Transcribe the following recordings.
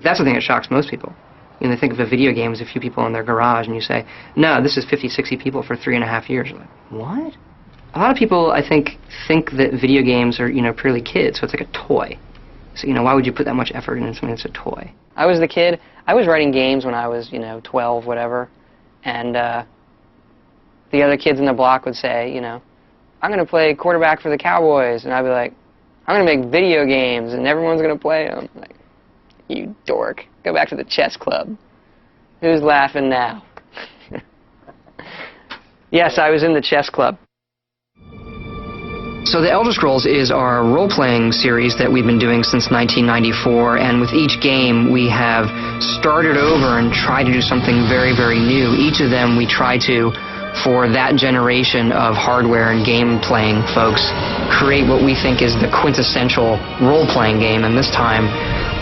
That's the thing that shocks most people. You know, they think of a video game as a few people in their garage, and you say, no, this is 50, 60 people for 3.5 years. Like, what? A lot of people, I think that video games are, you know, purely kids, so it's like a toy. So, you know, why would you put that much effort into something that's a toy? I was the kid. I was writing games when I was, you know, 12, whatever, and the other kids in the block would say, you know, I'm going to play quarterback for the Cowboys, and I'd be like, I'm going to make video games, and everyone's going to play them. Like, you dork. Go back to the chess club. Who's laughing now? Yes, I was in the chess club. So The Elder Scrolls is our role-playing series that we've been doing since 1994, and with each game we have started over and tried to do something very, very new. Each of them we try to, for that generation of hardware and game-playing folks, create what we think is the quintessential role-playing game, and this time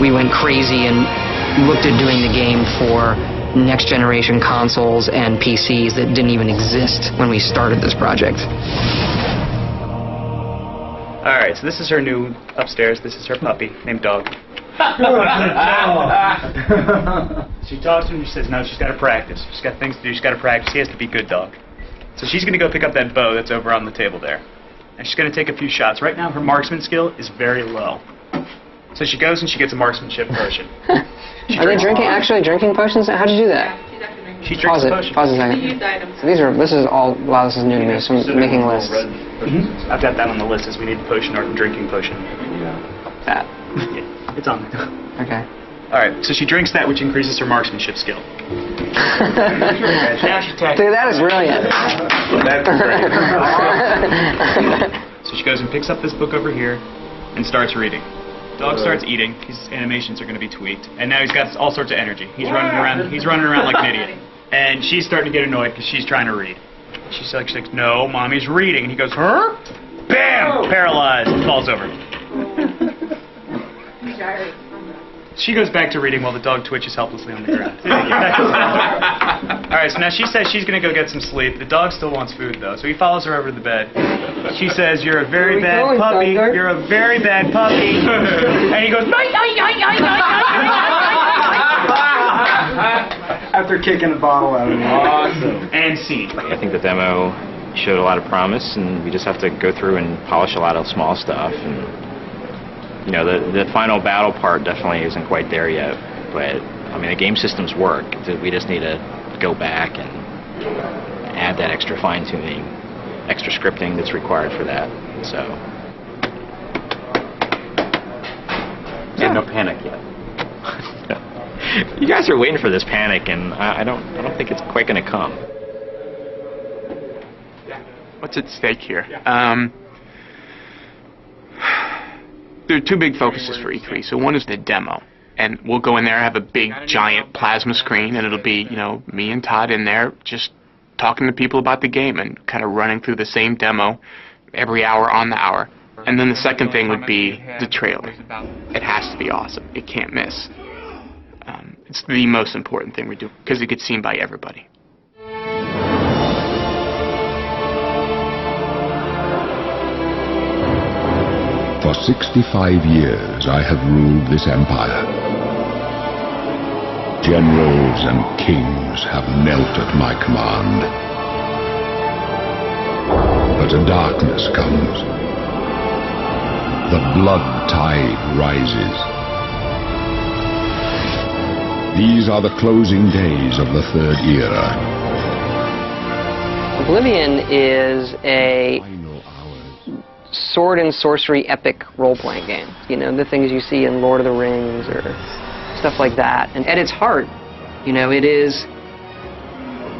we went crazy and looked at doing the game for next-generation consoles and PCs that didn't even exist when we started this project. Alright, so this is her new upstairs. This is her puppy named Dog. She talks to him and she says, no, she's got to practice. She's got things to do. She's got to practice. He has to be good Dog. So she's going to go pick up that bow that's over on the table there. And she's going to take a few shots. Right now, her marksman skill is very low. So she goes and she gets a marksmanship potion. Are they actually drinking potions? How'd you do that? Yeah, she's actually making She drinks a potion. Pause a second. used items. So this is all, wow, this is new to me, so I'm making lists. I've got that on the list as we need a potion or a drinking potion. That. Yeah, it's on there. Okay. Alright, so she drinks that, which increases her marksmanship skill. Now she's Dude, that is brilliant. So she goes and picks up this book over here and starts reading. Dog starts eating. His animations are going to be tweaked, and now he's got all sorts of energy. He's running around. He's running around like an idiot, and she's starting to get annoyed because she's trying to read. She's like, no, mommy's reading, and he goes, huh? Bam! Paralyzed, and falls over. She goes back to reading while the dog twitches helplessly on the ground. Alright, so now she says she's going to go get some sleep. The dog still wants food, though, so he follows her over to the bed. She says, you're a very bad puppy. You're a very bad puppy. And he goes, after kicking a bottle out of him. Awesome. And scene. I think the demo showed a lot of promise, and we just have to go through and polish a lot of small stuff. And you know, the final battle part definitely isn't quite there yet, but I mean, the game systems work. We just need to go back and add that extra fine-tuning, extra scripting that's required for that. So, yeah, no panic yet. You guys are waiting for this panic, and I don't think it's quite going to come. What's at stake here? There are two big focuses for E3. So one is the demo, and we'll go in there, have a big giant plasma screen, and it'll be, you know, me and Todd in there just talking to people about the game and kind of running through the same demo every hour on the hour. And then the second thing would be the trailer. It has to be awesome. It can't miss. It's the most important thing we do because it gets seen by everybody. For 65 years I have ruled this empire. Generals and kings have knelt at my command. But a darkness comes. The blood tide rises. These are the closing days of the Third Era. Oblivion is a sword and sorcery epic role-playing game. You know, the things you see in Lord of the Rings or stuff like that. And at its heart, you know, it is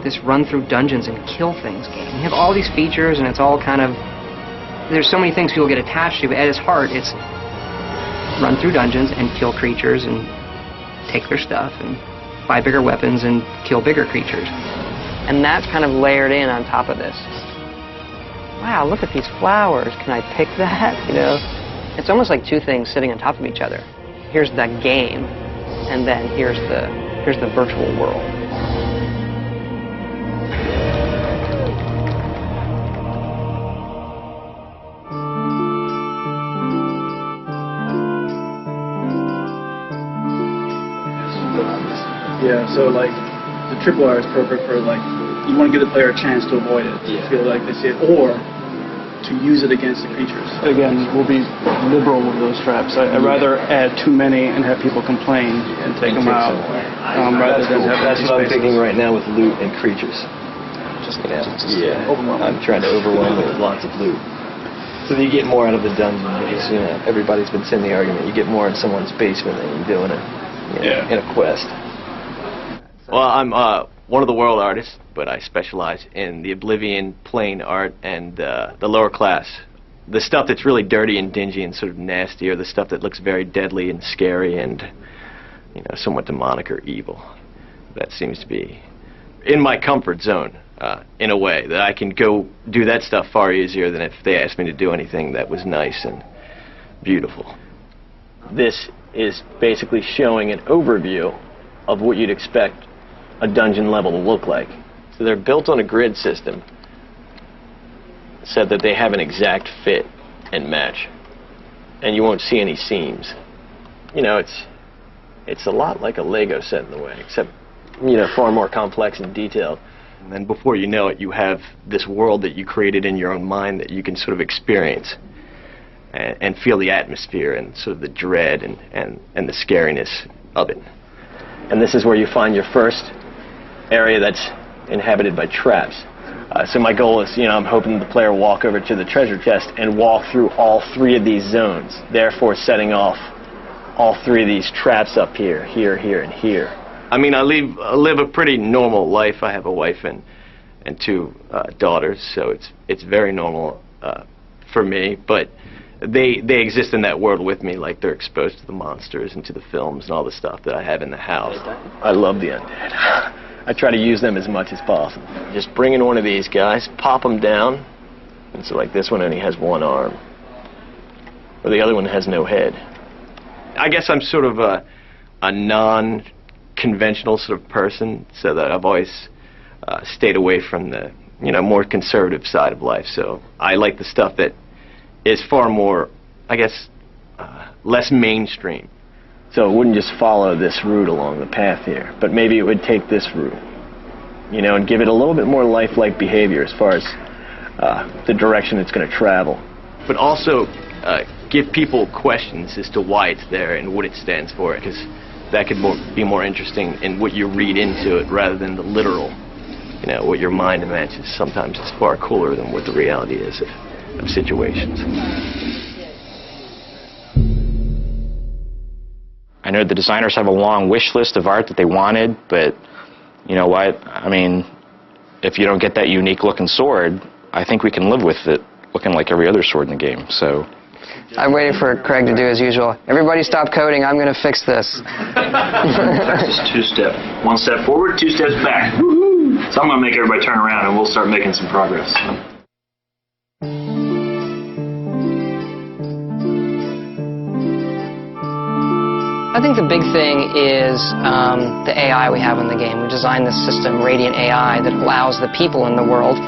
this run through dungeons and kill things game. You have all these features and it's all kind of, there's so many things people get attached to, but at its heart, it's run through dungeons and kill creatures and take their stuff and buy bigger weapons and kill bigger creatures. And that's kind of layered in on top of this. Wow, look at these flowers. Can I pick that? You know, it's almost like two things sitting on top of each other. Here's the game, and then here's the virtual world. Yeah, so like the tripwire is perfect for like, you want to give the player a chance to avoid it, to feel like they see it, or to use it against the creatures. Again, we'll be liberal with those traps. I'd rather add too many and have people complain and take them out, rather than have That's what I'm thinking right now with loot and creatures. I'm trying to overwhelm it with lots of loot. So that you get more out of the dungeon, because everybody's been saying the argument. You get more in someone's basement than you do in a quest. Well, I'm one of the world artists, but I specialize in the oblivion, plane art, and the lower class. The stuff that's really dirty and dingy and sort of nasty, or the stuff that looks very deadly and scary and somewhat demonic or evil. That seems to be in my comfort zone. In a way that I can go do that stuff far easier than if they asked me to do anything that was nice and beautiful. This is basically showing an overview of what you'd expect a dungeon level to look like. So they're built on a grid system, so that they have an exact fit and match, and you won't see any seams. It's a lot like a Lego set in a way, except far more complex and detailed. And then before you know it, you have this world that you created in your own mind that you can sort of experience and feel the atmosphere and sort of the dread and the scariness of it. And this is where you find your first area that's inhabited by traps. So my goal is, I'm hoping the player will walk over to the treasure chest and walk through all 3 of these zones, therefore setting off all 3 of these traps up here, here, and here. I mean, I live a pretty normal life. I have a wife and 2 daughters, so it's very normal for me. But they exist in that world with me, like they're exposed to the monsters and to the films and all the stuff that I have in the house. I love the undead. I try to use them as much as possible. Just bring in one of these guys, pop them down, and so like this one only has 1 arm, or the other one has no head. I guess I'm sort of a non-conventional sort of person, so that I've always stayed away from the more conservative side of life. So I like the stuff that is far more, I guess, less mainstream. So it wouldn't just follow this route along the path here, but maybe it would take this route, and give it a little bit more lifelike behavior as far as the direction it's going to travel. But also give people questions as to why it's there and what it stands for, because that could be more interesting in what you read into it rather than the literal. What your mind imagines sometimes is far cooler than what the reality is of situations. I know the designers have a long wish list of art that they wanted, but you know what? I mean, if you don't get that unique looking sword, I think we can live with it looking like every other sword in the game. So I'm waiting for Craig to do as usual. Everybody stop coding, I'm going to fix this. Just 2-step. 1 step forward, 2 steps back. Woo-hoo! So I'm going to make everybody turn around and we'll start making some progress. I think the big thing is the AI we have in the game. We designed this system, Radiant AI, that allows the people in the world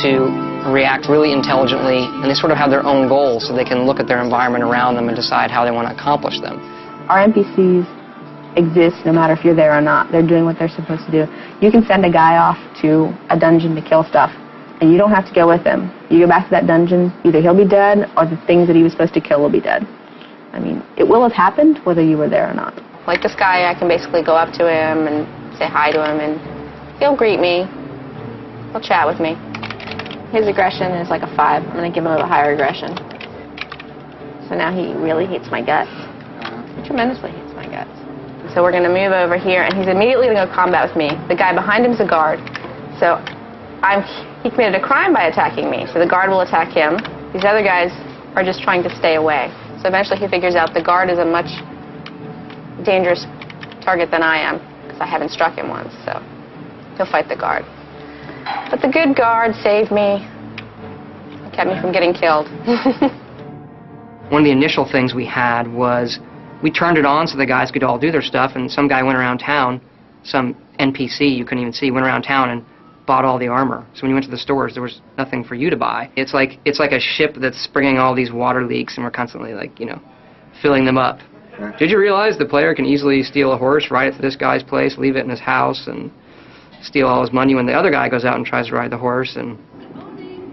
to react really intelligently, and they sort of have their own goals, so they can look at their environment around them and decide how they want to accomplish them. Our NPCs exist no matter if you're there or not. They're doing what they're supposed to do. You can send a guy off to a dungeon to kill stuff, and you don't have to go with him. You go back to that dungeon, either he'll be dead or the things that he was supposed to kill will be dead. I mean, it will have happened whether you were there or not. Like this guy, I can basically go up to him and say hi to him, and he'll greet me. He'll chat with me. His aggression is like a 5. I'm going to give him a higher aggression. So now he really hates my guts. He tremendously hates my guts. So we're going to move over here, and he's immediately going to go combat with me. The guy behind him is a guard. So he committed a crime by attacking me. So the guard will attack him. These other guys are just trying to stay away. So eventually he figures out the guard is a much dangerous target than I am, because I haven't struck him once. So he'll fight the guard. But the good guard saved me. He kept me from getting killed. One of the initial things we had was we turned it on so the guys could all do their stuff, and some guy went around town, some NPC you couldn't even see, went around town and bought all the armor. So when you went to the stores, there was nothing for you to buy. It's like a ship that's springing all these water leaks, and we're constantly, like, filling them up. Did you realize the player can easily steal a horse, ride it to this guy's place, leave it in his house, and steal all his money when the other guy goes out and tries to ride the horse, and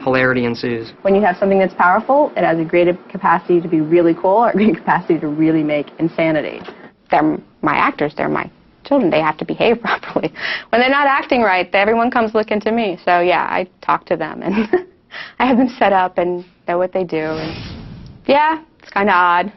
hilarity ensues? When you have something that's powerful, it has a great capacity to be really cool or a great capacity to really make insanity. They're my actors, they're my children, they have to behave properly. When they're not acting right, everyone comes looking to me. So yeah, I talk to them and I have them set up and know what they do. And yeah, it's kind of odd.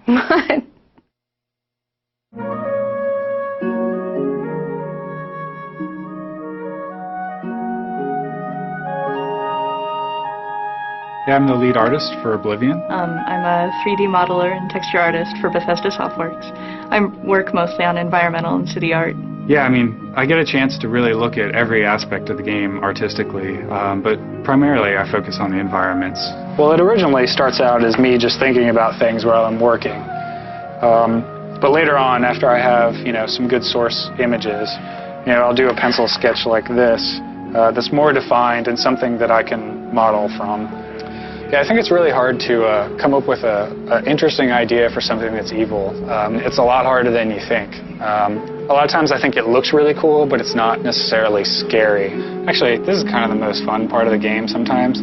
Yeah, I'm the lead artist for Oblivion. I'm a 3D modeler and texture artist for Bethesda Softworks. I work mostly on environmental and city art. Yeah, I mean, I get a chance to really look at every aspect of the game artistically, but primarily I focus on the environments. Well, it originally starts out as me just thinking about things while I'm working. But later on, after I have, some good source images, I'll do a pencil sketch like this that's more defined and something that I can model from. Yeah, I think it's really hard to come up with an interesting idea for something that's evil. It's a lot harder than you think. A lot of times I think it looks really cool, but it's not necessarily scary. Actually, this is kind of the most fun part of the game sometimes,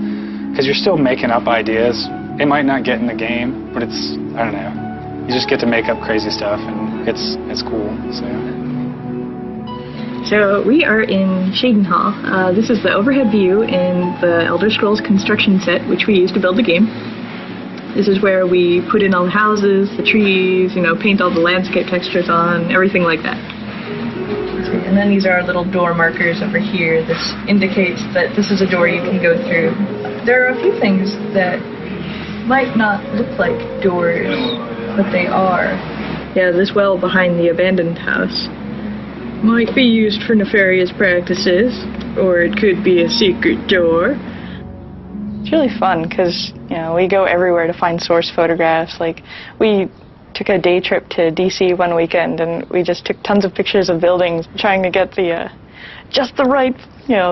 because you're still making up ideas. It might not get in the game, but it's, I don't know, you just get to make up crazy stuff, and it's cool. So we are in Shaden Hall. This is the overhead view in the Elder Scrolls construction set, which we used to build the game. This is where we put in all the houses, the trees, paint all the landscape textures on, everything like that. And then these are our little door markers over here. This indicates that this is a door you can go through. There are a few things that might not look like doors, but they are. Yeah, this well behind the abandoned house might be used for nefarious practices, or it could be a secret door. It's really fun because, we go everywhere to find source photographs. Like, we took a day trip to DC one weekend and we just took tons of pictures of buildings, trying to get the just the right,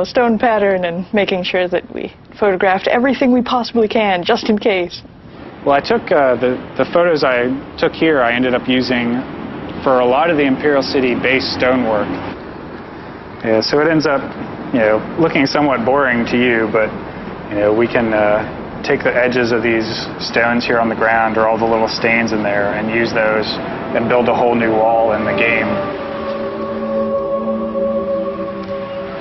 stone pattern and making sure that we photographed everything we possibly can, just in case. Well, I took the photos I took here, I ended up using for a lot of the Imperial City base stonework. Yeah, so it ends up, looking somewhat boring to you, but, we can take the edges of these stones here on the ground or all the little stains in there and use those and build a whole new wall in the game.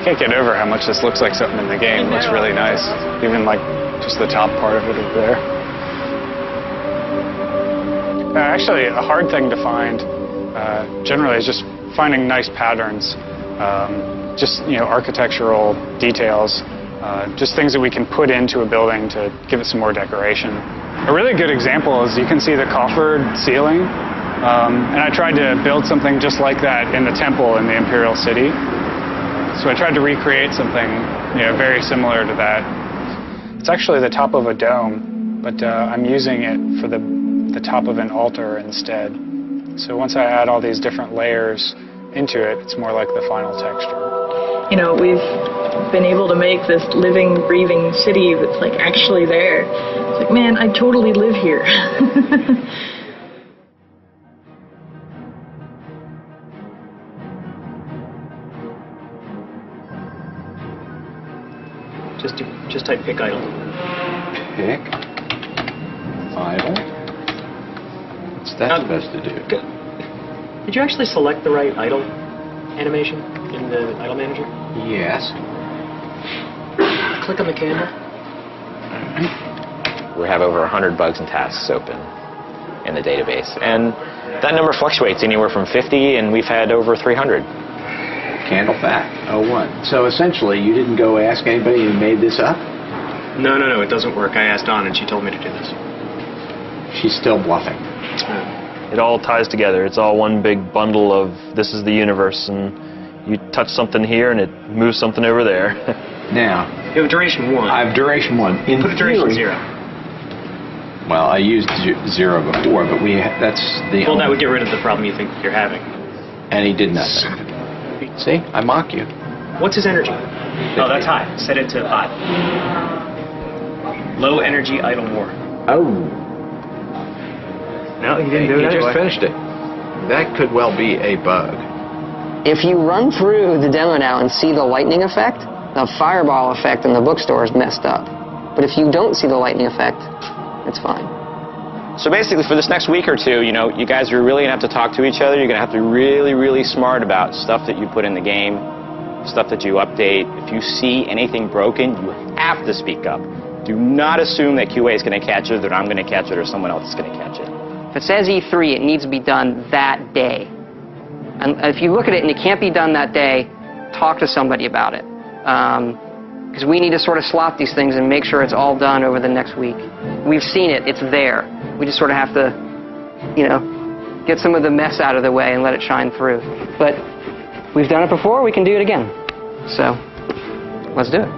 Can't get over how much this looks like something in the game. It looks really nice, even like just the top part of it over there. Actually, a hard thing to find generally is just finding nice patterns, just architectural details, just things that we can put into a building to give it some more decoration. A really good example is you can see the coffered ceiling, and I tried to build something just like that in the temple in the Imperial City. So I tried to recreate something very similar to that. It's actually the top of a dome, but I'm using it for the top of an altar instead. So once I add all these different layers into it, it's more like the final texture. We've been able to make this living, breathing city that's like actually there. It's like, man, I totally live here. Just type pick idle. Pick idle. What's that supposed to do? Did you actually select the right idle animation in the idle manager? Yes. Click on the camera. We have over 100 bugs and tasks open in the database, and that number fluctuates anywhere from 50, and we've had over 300. Candle fact 01. So essentially, you didn't go ask anybody who made this up? No, it doesn't work. I asked Dawn, and she told me to do this. She's still bluffing. It all ties together. It's all one big bundle of this is the universe, and you touch something here, and it moves something over there. Now, you have duration 1. I have duration 1. In put a duration 0. Well, I used 0 before, but that's the. Well, that would get rid of the problem you think you're having. And he did nothing. See, I mock you. What's his energy? Oh, that's high. Set it to high. Low energy idle war. Oh. No, he didn't do it. He just finished it. that could well be a bug. If you run through the demo now and see the lightning effect, the fireball effect in the bookstore is messed up. But if you don't see the lightning effect, it's fine. So basically, for this next week or two, you know, you guys are really going to have to talk to each other. You're going to have to be really, really smart about stuff that you put in the game, stuff that you update. If you see anything broken, you have to speak up. Do not assume that QA is going to catch it, that I'm going to catch it, or someone else is going to catch it. If it says E3, it needs to be done that day. And if you look at it and it can't be done that day, talk to somebody about it. Because we need to sort of slot these things and make sure it's all done over the next week. We've seen it, it's there. We just sort of have to, you know, get some of the mess out of the way and let it shine through. But we've done it before, we can do it again. So, let's do it.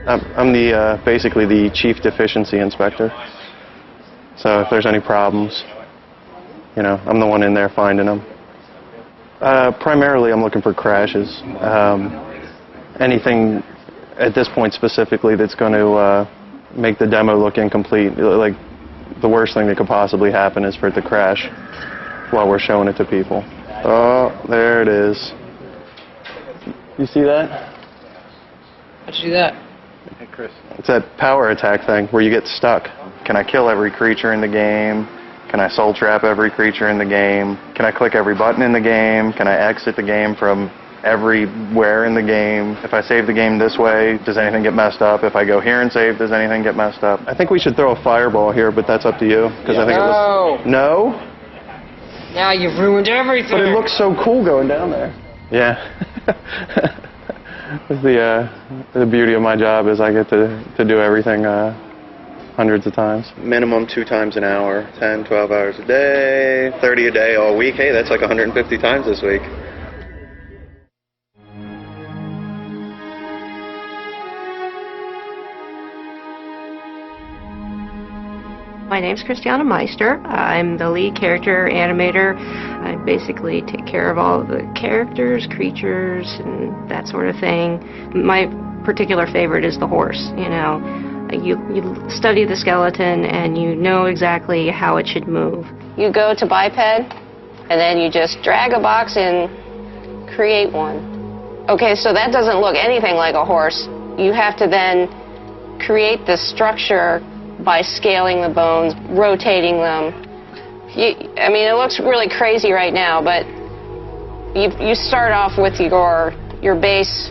I'm the basically the chief deficiency inspector. So if there's any problems, you know, I'm the one in there finding them. Primarily, I'm looking for crashes. Anything at this point specifically that's going to make the demo look incomplete. Like, the worst thing that could possibly happen is for it to crash while we're showing it to people. Oh, there it is. You see that? How'd you do that? Hey, Chris. It's that power attack thing where you get stuck. Can I kill every creature in the game? Can I soul trap every creature in the game? Can I click every button in the game? Can I exit the game from everywhere in the game? If I save the game this way, does anything get messed up? If I go here and save, does anything get messed up? I think we should throw a fireball here, but that's up to you. Because I think it was... No? Now you've ruined everything. But it looks so cool going down there. Yeah. The beauty of my job is I get to do everything hundreds of times. Minimum 2 times an hour, 10, 12 hours a day, 30 a day all week. Hey, that's like 150 times this week. My name's Christiana Meister. I'm the lead character animator. I basically take care of all of the characters, creatures, and that sort of thing. My particular favorite is the horse. You know, you study the skeleton and you know exactly how it should move. You go to biped, and then you just drag a box and create one. Okay, so that doesn't look anything like a horse. You have to then create the structure by scaling the bones, rotating them. I mean, it looks really crazy right now, but you start off with your base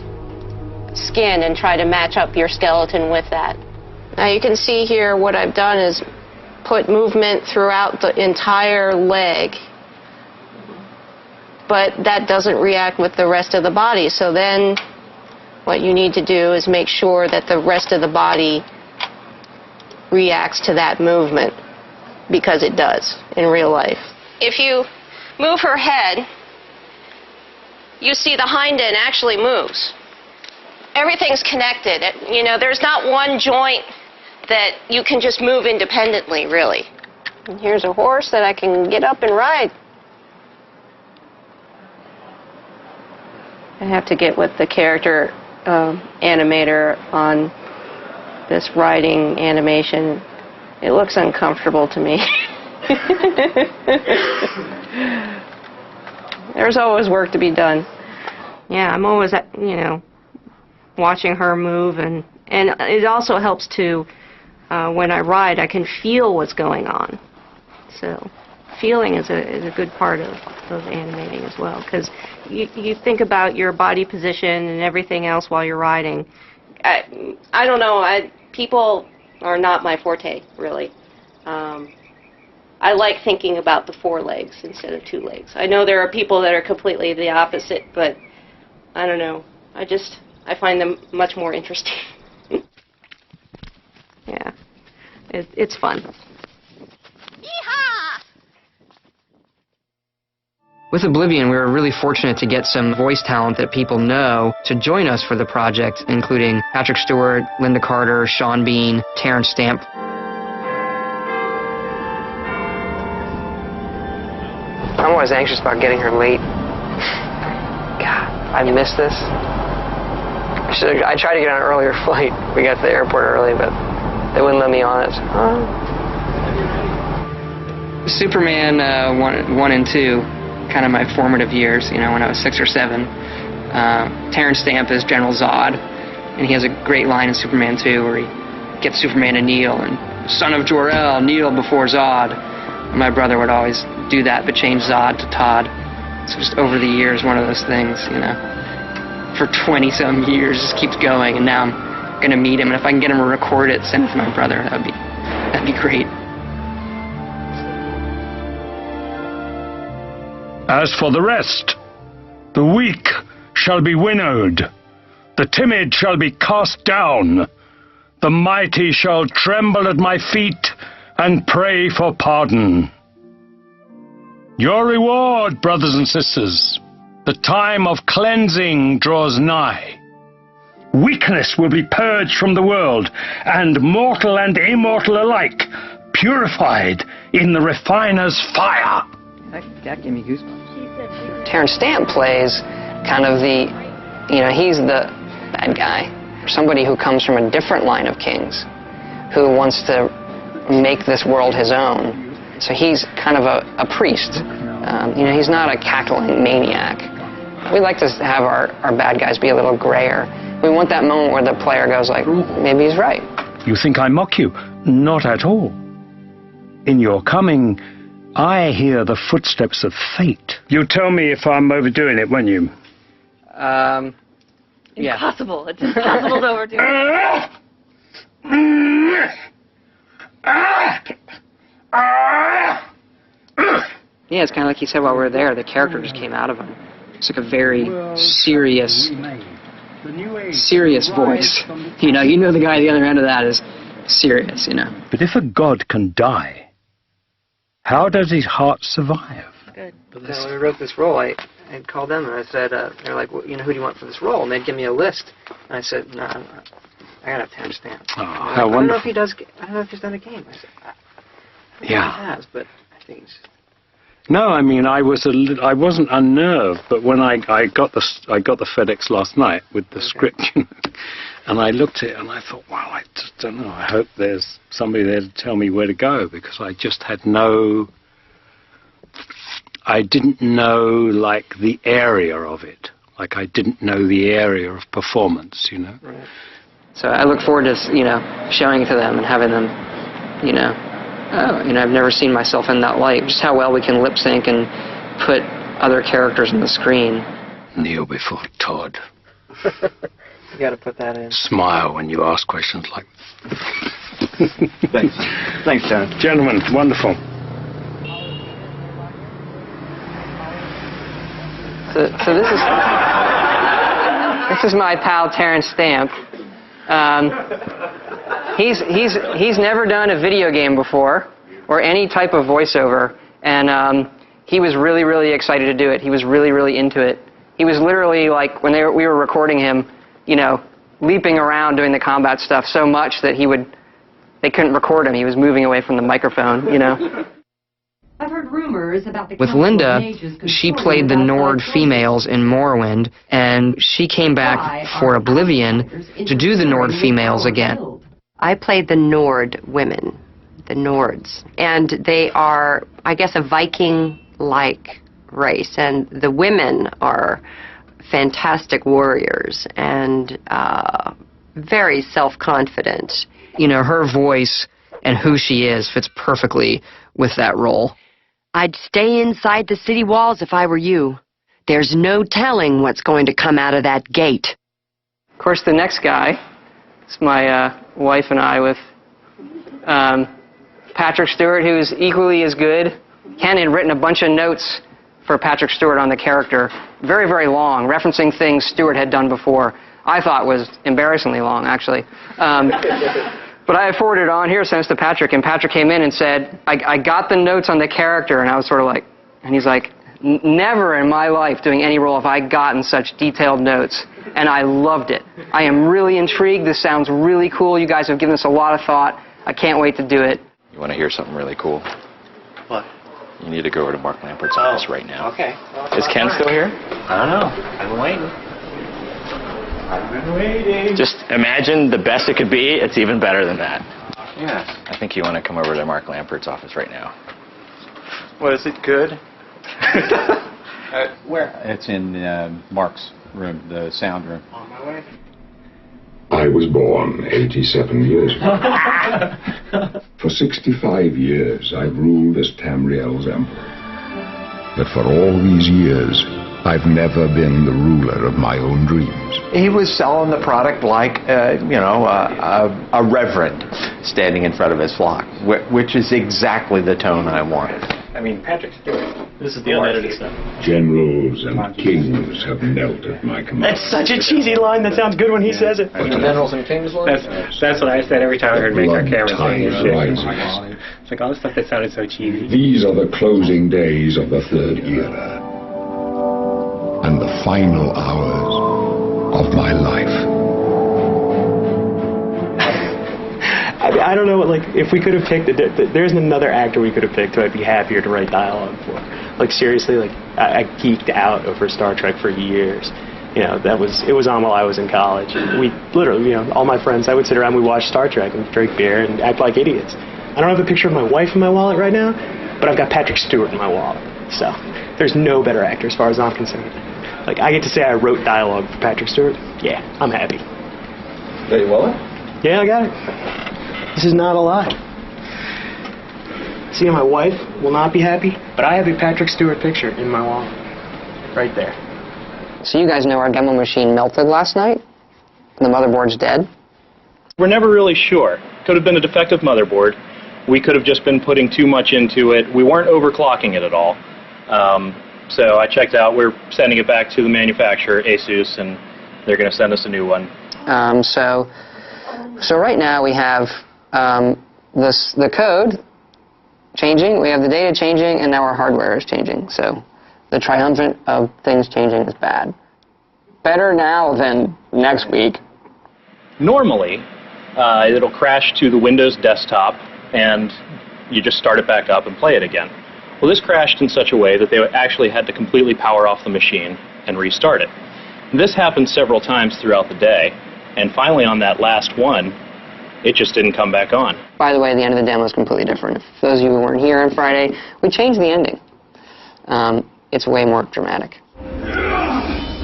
skin and try to match up your skeleton with that. Now you can see here what I've done is put movement throughout the entire leg, but that doesn't react with the rest of the body. So then what you need to do is make sure that the rest of the body reacts to that movement, because it does in real life. If you move her head, you see the hind end actually moves. Everything's connected. You know, there's not one joint that you can just move independently, really. And here's a horse that I can get up and ride. I have to get with the character animator on this riding animation. It looks uncomfortable to me. There's always work to be done. Yeah, I'm always, you know, watching her move, and it also helps to, when I ride, I can feel what's going on. So feeling is a good part of animating as well, because you think about your body position and everything else while you're riding. I don't know, people are not my forte, really. I like thinking about the 4 legs instead of 2 legs. I know there are people that are completely the opposite, but I don't know. I find them much more interesting. Yeah, it's fun. With Oblivion, we were really fortunate to get some voice talent that people know to join us for the project, including Patrick Stewart, Linda Carter, Sean Bean, Terrence Stamp. I'm always anxious about getting her late. God, I missed this. I tried to get on an earlier flight. We got to the airport early, but they wouldn't let me on it. Superman 1 and 2, kind of my formative years, when I was 6 or 7. Terrence Stamp is General Zod, and he has a great line in Superman 2 where he gets Superman to kneel, and son of Jor-El, kneel before Zod. My brother would always do that, but change Zod to Todd. It's just over the years one of those things, for 20-some years, just keeps going, and now I'm going to meet him, and if I can get him to record it, send it to my brother, that'd be great. As for the rest, the weak shall be winnowed, the timid shall be cast down, the mighty shall tremble at my feet and pray for pardon. Your reward, brothers and sisters, the time of cleansing draws nigh. Weakness will be purged from the world, and mortal and immortal alike purified in the refiner's fire. That gave me goosebumps. Terrence Stamp plays kind of he's the bad guy. Somebody who comes from a different line of kings, who wants to make this world his own. So he's kind of a priest. He's not a cackling maniac. We like to have our bad guys be a little grayer. We want that moment where the player goes like, maybe he's right. You think I mock you? Not at all. In your coming, I hear the footsteps of fate. You'll tell me if I'm overdoing it, won't you? Yeah. Impossible. It's impossible to overdo it. Yeah, it's kind of like he said while we were there, the character just came out of him. It's like a very serious voice. You know the guy at the other end of that is serious, But if a god can die, how does his heart survive? Good. When we wrote this role, I called them and I said, they're like, well, who do you want for this role? And they'd give me a list. And I said, no, I gotta have Terrence Stamp. Oh, I how don't know if wonderful. I don't know if he's done a game. I said, I think Yeah. he has, but I think he's... No, I mean I wasn't unnerved, but when I got the FedEx last night with the script, and I looked at it and I thought, wow, I just don't know. I hope there's somebody there to tell me where to go, because I just had I didn't know like the area of it, like I didn't know the area of performance, Right. So I look forward to showing it to them and having them, I've never seen myself in that light. Just how well we can lip sync and put other characters on the screen. Kneel before Todd. You got to put that in. Smile when you ask questions like Thanks. Thanks, John. Gentlemen, wonderful. So this is my pal Terrence Stamp. He's never done a video game before or any type of voiceover, and he was really, really excited to do it. He was really, really into it. He was literally like when we were recording him, leaping around doing the combat stuff so much that they couldn't record him. He was moving away from the microphone, I've heard rumors about the With Linda, she played the Nord females in Morrowind, and she came back for Oblivion to do the Nord females again. I played the Nord women, the Nords, and they are, I guess, a Viking-like race, and the women are fantastic warriors and very self-confident. Her voice and who she is fits perfectly with that role. I'd stay inside the city walls if I were you. There's no telling what's going to come out of that gate. Of course, the next guy is my wife and I with Patrick Stewart, who's equally as good. Ken had written a bunch of notes for Patrick Stewart on the character, very, very long, referencing things Stewart had done before. I thought was embarrassingly long, actually. But I forwarded it on here, sent it to Patrick, and Patrick came in and said, I got the notes on the character, and I was sort of like, and he's like, never in my life doing any role have I gotten such detailed notes, and I loved it. I am really intrigued. This sounds really cool. You guys have given this a lot of thought. I can't wait to do it. You want to hear something really cool? What? You need to go over to Mark Lampert's office right now. Okay. Is Ken still here? I don't know. I've been waiting. Just imagine the best it could be. It's even better than that. Yeah. I think you want to come over to Mark Lampert's office right now. What is it, good? Where? It's in Mark's room, the sound room. On my way. I was born 87 years ago. For 65 years, I've ruled as Tamriel's emperor. But for all these years, I've never been the ruler of my own dreams. He was selling the product like, a reverend standing in front of his flock, which is exactly the tone I wanted. I mean, Patrick Stewart. This is the unedited stuff. Generals and kings have knelt at my command. That's such a cheesy line. That sounds good when he says it. Generals and Kings line? That's what I said every time I heard Make Our Camera Tides rises. It's like all the stuff that sounded so cheesy. These are the closing days of the Third Era. And the final hours of my life. I don't know, like, if we could have picked, there's another actor we could have picked who I'd be happier to write dialogue for. Like, seriously, like, I geeked out over Star Trek for years. You know, it was on while I was in college. We literally, all my friends, I would sit around, we'd watch Star Trek and drink beer and act like idiots. I don't have a picture of my wife in my wallet right now, but I've got Patrick Stewart in my wallet. So, there's no better actor as far as I'm concerned. Like, I get to say I wrote dialogue for Patrick Stewart. Yeah, I'm happy. Wait, what? Yeah, I got it. This is not a lie. See, my wife will not be happy, but I have a Patrick Stewart picture in my wallet. Right there. So you guys know our demo machine melted last night? The motherboard's dead? We're never really sure. Could have been a defective motherboard. We could have just been putting too much into it. We weren't overclocking it at all. So I checked out. We're sending it back to the manufacturer, ASUS, and they're going to send us a new one. So right now we have the code changing, we have the data changing, and now our hardware is changing. So the triumvirate of things changing is bad. Better now than next week. Normally, it'll crash to the Windows desktop, and you just start it back up and play it again. Well, this crashed in such a way that they actually had to completely power off the machine and restart it. This happened several times throughout the day, and finally on that last one, it just didn't come back on. By the way, the end of the demo is completely different. If those of you who weren't here on Friday, we changed the ending. It's way more dramatic.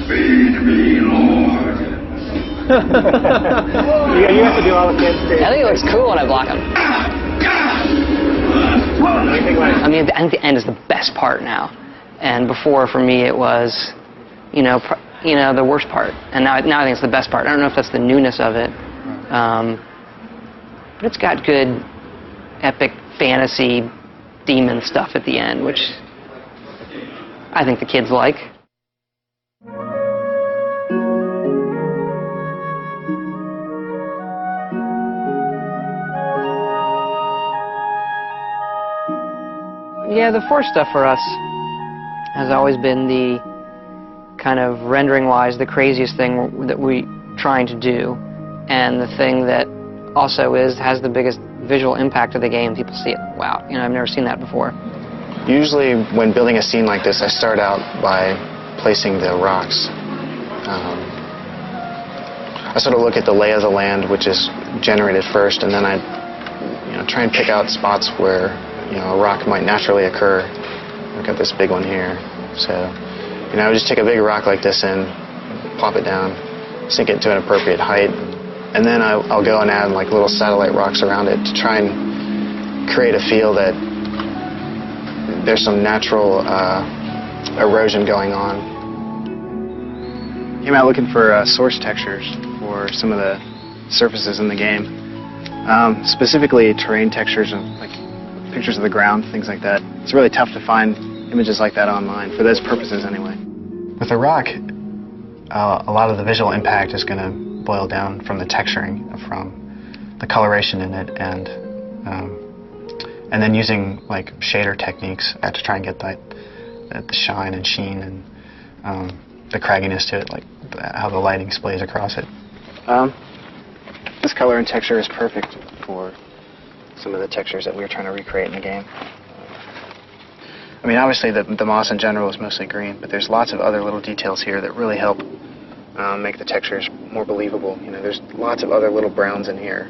Feed me, Lord. You have to do all the kids things. I think it looks cool when I block him. I mean, I think the end is the best part now. And before, for me, it was, the worst part. And now I think it's the best part. I don't know if that's the newness of it. But it's got good, epic fantasy demon stuff at the end, which I think the kids like. Yeah, the Force stuff for us has always been the kind of rendering-wise the craziest thing that we're trying to do, and the thing that also has the biggest visual impact of the game. People see it, wow, I've never seen that before. Usually when building a scene like this, I start out by placing the rocks. I sort of look at the lay of the land, which is generated first, and then I try and pick out spots where a rock might naturally occur. I've got this big one here. So, I would just take a big rock like this and plop it down, sink it to an appropriate height, and then I'll go and add like little satellite rocks around it to try and create a feel that there's some natural erosion going on. Came out looking for source textures for some of the surfaces in the game, specifically terrain textures and like pictures of the ground, things like that. It's really tough to find images like that online, for those purposes anyway. With a rock, a lot of the visual impact is going to boil down from the texturing, from the coloration in it, and then using like shader techniques to try and get the shine and sheen and the cragginess to it, like how the lighting splays across it. This color and texture is perfect for some of the textures that we were trying to recreate in the game. I mean, obviously the moss in general is mostly green, but there's lots of other little details here that really help make the textures more believable. There's lots of other little browns in here,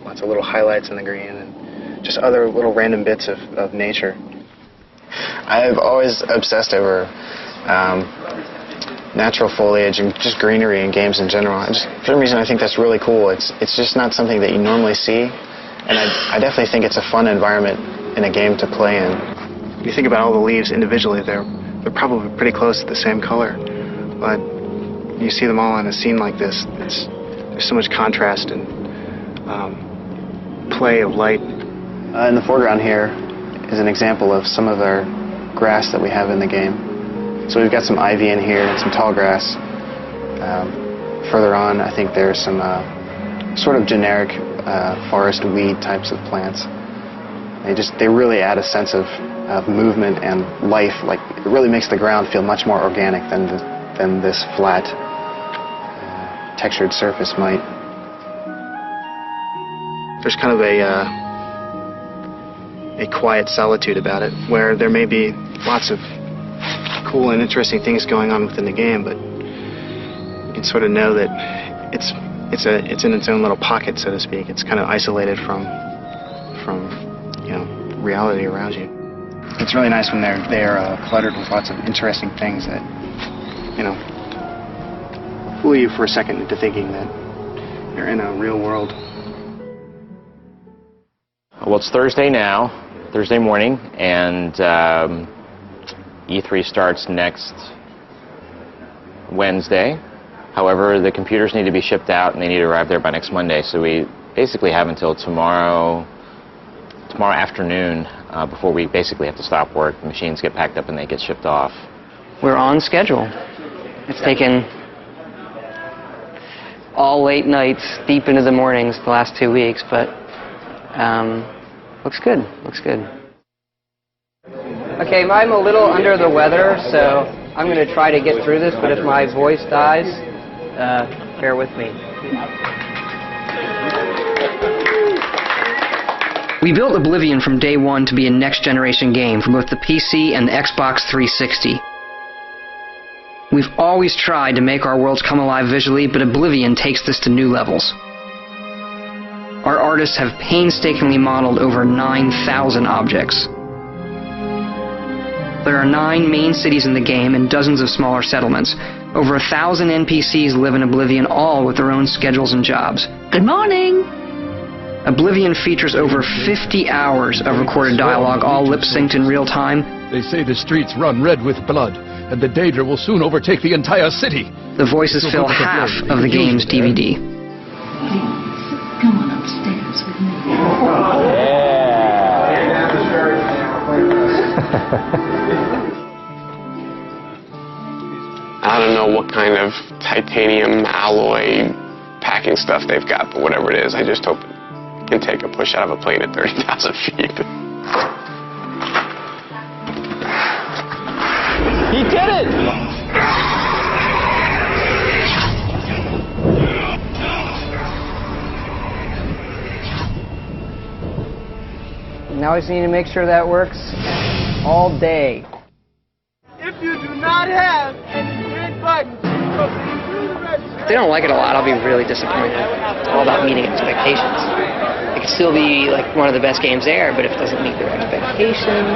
lots of little highlights in the green, and just other little random bits of nature. I've always obsessed over natural foliage and just greenery in games in general. For some reason, I think that's really cool. It's just not something that you normally see, and I definitely think it's a fun environment in a game to play in. You think about all the leaves individually, they're probably pretty close to the same color, but you see them all in a scene like this. There's so much contrast and play of light. In the foreground here is an example of some of our grass that we have in the game. So we've got some ivy in here and some tall grass. Further on, I think there's some sort of generic forest weed types of plants. They really add a sense of movement and life. Like, it really makes the ground feel much more organic than this flat, textured surface might. There's kind of a quiet solitude about it, where there may be lots of cool and interesting things going on within the game, but you can sort of know that it's in its own little pocket, so to speak. It's kind of isolated from reality around you. It's really nice when they're cluttered with lots of interesting things that fool you for a second into thinking that you're in a real world. Well, it's Thursday now, Thursday morning, and E3 starts next Wednesday. However, the computers need to be shipped out and they need to arrive there by next Monday, so we basically have until tomorrow afternoon before we basically have to stop work. The machines get packed up and they get shipped off. We're on schedule. It's taken all late nights, deep into the mornings the last 2 weeks, but looks good, looks good. Okay, I'm a little under the weather, so I'm going to try to get through this, but if my voice dies, bear with me. We built Oblivion from day one to be a next-generation game for both the PC and the Xbox 360. We've always tried to make our worlds come alive visually, but Oblivion takes this to new levels. Our artists have painstakingly modeled over 9,000 objects. There are 9 main cities in the game and dozens of smaller settlements. Over 1,000 NPCs live in Oblivion, all with their own schedules and jobs. Good morning! Oblivion features over 50 hours of recorded dialogue, all lip-synced in real time. They say the streets run red with blood, and the Daedra will soon overtake the entire city. The voices fill half of the game's DVD. Please, come on upstairs with me. I don't know what kind of titanium alloy packing stuff they've got, but whatever it is, I just hope it can take a push out of a plane at 30,000 feet. He did it! Now I just need to make sure that works all day. If you do not have any red buttons, If they don't like it a lot, I'll be really disappointed. It's all about meeting expectations. It could still be like one of the best games there, but if it doesn't meet their expectations...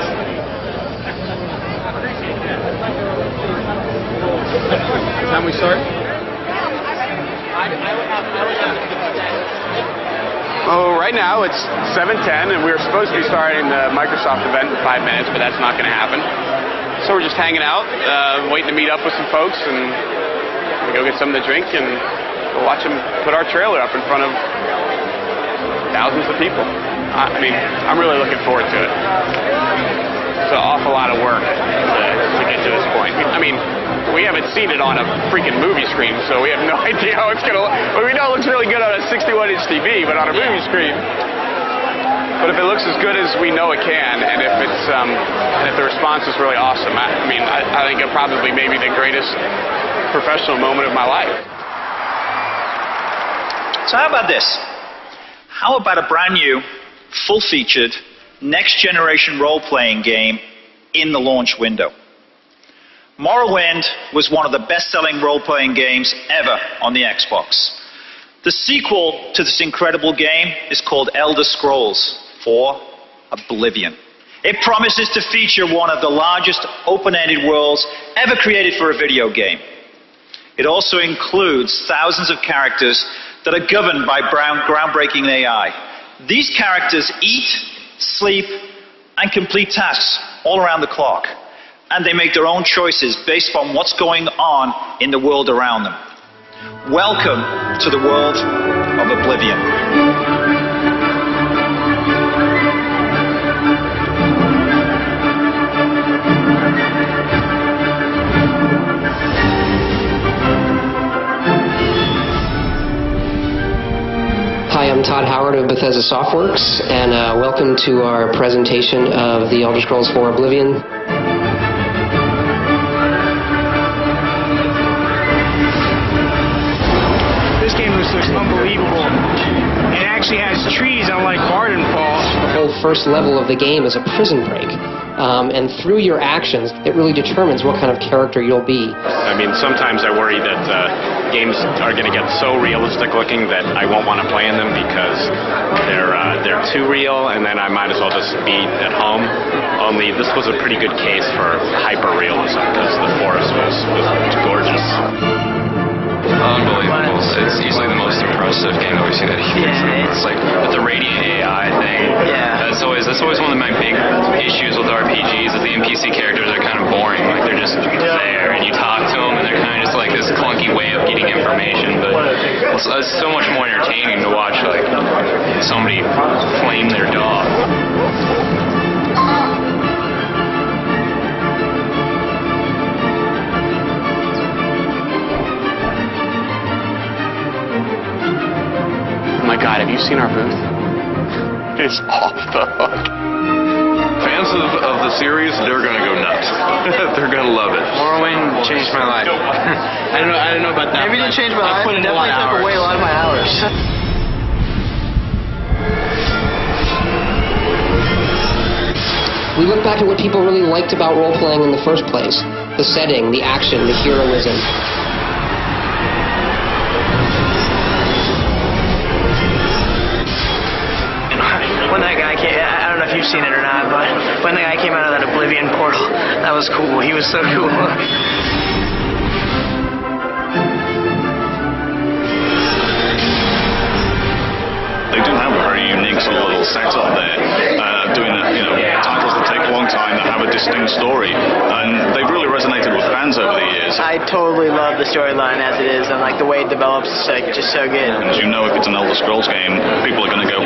Time we start? Oh, right now it's 7:10, and we were supposed to be starting the Microsoft event in 5 minutes, but that's not going to happen. So we're just hanging out, waiting to meet up with some folks, and we go get something to drink and go watch them put our trailer up in front of thousands of people. I mean, I'm really looking forward to it. It's an awful lot of work to get to this point. I mean, we haven't seen it on a freaking movie screen, so we have no idea how it's going to look. Well, we know it looks really good on a 61-inch TV, but on a movie screen. But if it looks as good as we know it can, and if it's and if the response is really awesome, I mean, I think it probably may be the greatest professional moment of my life. So how about this? How about a brand new, full-featured, next-generation role-playing game in the launch window? Morrowind was one of the best-selling role-playing games ever on the Xbox. The sequel to this incredible game is called Elder Scrolls IV: Oblivion. It promises to feature one of the largest open-ended worlds ever created for a video game. It also includes thousands of characters that are governed by groundbreaking AI. These characters eat, sleep, and complete tasks all around the clock. And they make their own choices based on what's going on in the world around them. Welcome to the world of Oblivion. Hi, I'm Todd Howard of Bethesda Softworks, and welcome to our presentation of the Elder Scrolls IV Oblivion. This game looks unbelievable. It actually has trees, unlike Bardenfall. The whole first level of the game is a prison break. And through your actions, it really determines what kind of character you'll be. I mean, sometimes I worry that games are going to get so realistic looking that I won't want to play in them because they're too real, and then I might as well just be at home. Only this was a pretty good case for hyper-realism because the forest was gorgeous. Unbelievable. It's easily the most impressive game that we've seen at E3. It's like with the radiant AI thing. Yeah. That's always one of my big issues with RPGs is the NPC characters are kind of boring. Like they're just there and you talk to them and they're kind of just like this clunky way of getting information. But it's so much more entertaining to watch like somebody flame their dog. Oh my God, have you seen our booth? It's off the hook. Fans of the series, they're going to go nuts. They're going to love it. Morrowind changed my life. I don't know about that. Maybe it didn't change my life. Put in It definitely took away a lot of my hours. We look back at what people really liked about role-playing in the first place. The setting, the action, the heroism. When that guy came, I don't know if you've seen it or not, but when the guy came out of that Oblivion portal, that was cool. He was so cool. They do have a very unique sort of little setup there, doing titles that take a long time, that have a distinct story, and they've really resonated with fans over the years. I totally love the storyline as it is, and like the way it develops is like just so good. And as you know, if it's an Elder Scrolls game, people are going to go.